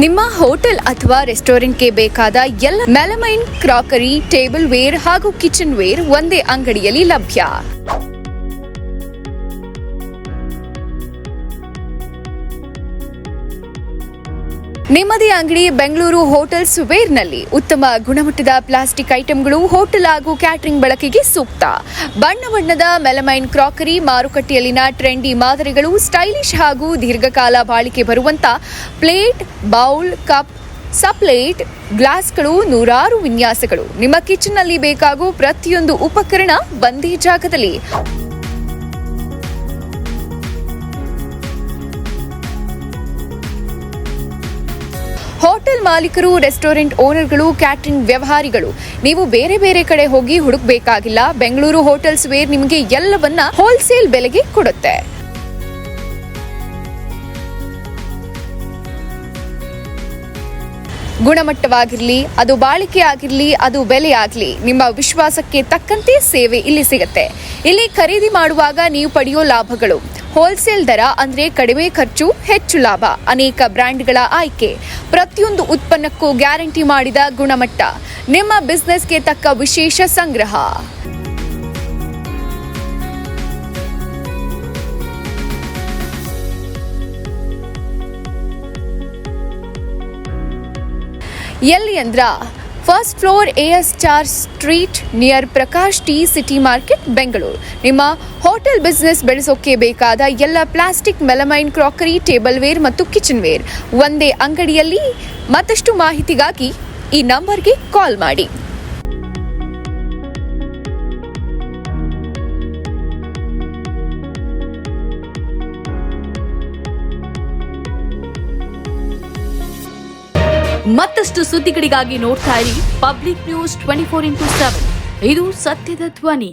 ನಿಮ್ಮ ಹೋಟೆಲ್ ಅಥವಾ ರೆಸ್ಟೋರೆಂಟ್ಗೆ ಬೇಕಾದ ಎಲ್ಲ ಮೆಲಮೈನ್ ಕ್ರಾಕರಿ, ಟೇಬಲ್ ವೇರ್ ಹಾಗೂ ಕಿಚನ್ ವೇರ್ ಒಂದೇ ಅಂಗಡಿಯಲ್ಲಿ ಲಭ್ಯ. ನಿಮ್ಮದೇ ಅಂಗಡಿ ಬೆಂಗಳೂರು ಹೋಟೆಲ್ಸ್ ವೇರ್ನಲ್ಲಿ ಉತ್ತಮ ಗುಣಮಟ್ಟದ ಪ್ಲಾಸ್ಟಿಕ್ ಐಟಂಗಳು ಹೋಟೆಲ್ ಹಾಗೂ ಕ್ಯಾಟರಿಂಗ್ ಬಳಕೆಗೆ ಸೂಕ್ತ. ಬಣ್ಣ ಬಣ್ಣದ ಮೆಲಮೈನ್ ಕ್ರಾಕರಿ, ಮಾರುಕಟ್ಟೆಯಲ್ಲಿನ ಟ್ರೆಂಡಿ ಮಾದರಿಗಳು, ಸ್ಟೈಲಿಶ್ ಹಾಗೂ ದೀರ್ಘಕಾಲ ಬಾಳಿಕೆ ಬರುವಂತ ಪ್ಲೇಟ್, ಬೌಲ್, ಕಪ್, ಸಪ್ಲೇಟ್, ಗ್ಲಾಸ್ಗಳು, ನೂರಾರು ವಿನ್ಯಾಸಗಳು. ನಿಮ್ಮ ಕಿಚನ್ನಲ್ಲಿ ಬೇಕಾಗುವ ಪ್ರತಿಯೊಂದು ಉಪಕರಣ ಒಂದೇ ಜಾಗದಲ್ಲಿ. ಹೋಟೆಲ್ ಮಾಲೀಕರು, ರೆಸ್ಟೋರೆಂಟ್ ಓನರ್ಗಳು, ಕ್ಯಾಟರಿಂಗ್ ವ್ಯವಹಾರಿಗಳು, ನೀವು ಬೇರೆ ಬೇರೆ ಕಡೆ ಹೋಗಿ ಹುಡುಕಬೇಕಾಗಿಲ್ಲ. ಬೆಂಗಳೂರು ಹೋಟೆಲ್ಸ್ ವೇರ್ ನಿಮಗೆ ಎಲ್ಲವನ್ನ ಹೋಲ್ಸೇಲ್ ಬೆಲೆಗೆ ಕೊಡುತ್ತೆ. ಗುಣಮಟ್ಟವಾಗಿರಲಿ, ಅದು ಬಾಳಿಕೆ ಆಗಿರಲಿ, ಅದು ಬೆಲೆ ಆಗಲಿ, ನಿಮ್ಮ ವಿಶ್ವಾಸಕ್ಕೆ ತಕ್ಕಂತೆ ಸೇವೆ ಇಲ್ಲಿ ಸಿಗುತ್ತೆ. ಇಲ್ಲಿ ಖರೀದಿ ಮಾಡುವಾಗ ನೀವು ಪಡೆಯೋ ಲಾಭಗಳು: ಹೋಲ್ಸೇಲ್ ದರ ಅಂದ್ರೆ ಕಡಿಮೆ ಖರ್ಚು, ಹೆಚ್ಚು ಲಾಭ, ಅನೇಕ ಬ್ರ್ಯಾಂಡ್ಗಳ ಆಯ್ಕೆ, ಪ್ರತಿಯೊಂದು ಉತ್ಪನ್ನಕ್ಕೂ ಗ್ಯಾರಂಟಿ ಮಾಡಿದ ಗುಣಮಟ್ಟ, ನಿಮ್ಮ ಬಿಸ್ನೆಸ್ಗೆ ತಕ್ಕ ವಿಶೇಷ ಸಂಗ್ರಹ. ಎಲ್ಲಿ ಅಂದ್ರ first floor, AS star street, near Prakash T city market, Bengaluru. ನಿಮ್ಮ ಹೋಟೆಲ್ ಬಿಸ್ನೆಸ್ ಬೆಳೆಸೋಕೆ ಬೇಕಾದ ಎಲ್ಲ plastic, melamine crockery, tableware ಮತ್ತು ಕಿಚನ್ ವೇರ್ ಒಂದೇ ಅಂಗಡಿಯಲ್ಲಿ. ಮತ್ತಷ್ಟು ಮಾಹಿತಿಗಾಗಿ ಈ ನಂಬರ್ಗೆ ಕಾಲ್ ಮಾಡಿ. ಮತ್ತಷ್ಟು ಸುದ್ದಿಗಳಿಗಾಗಿ ನೋಡ್ತಾ ಇರಿ ಪಬ್ಲಿಕ್ ನ್ಯೂಸ್ 24x7. ಇದು ಸತ್ಯದ ಧ್ವನಿ.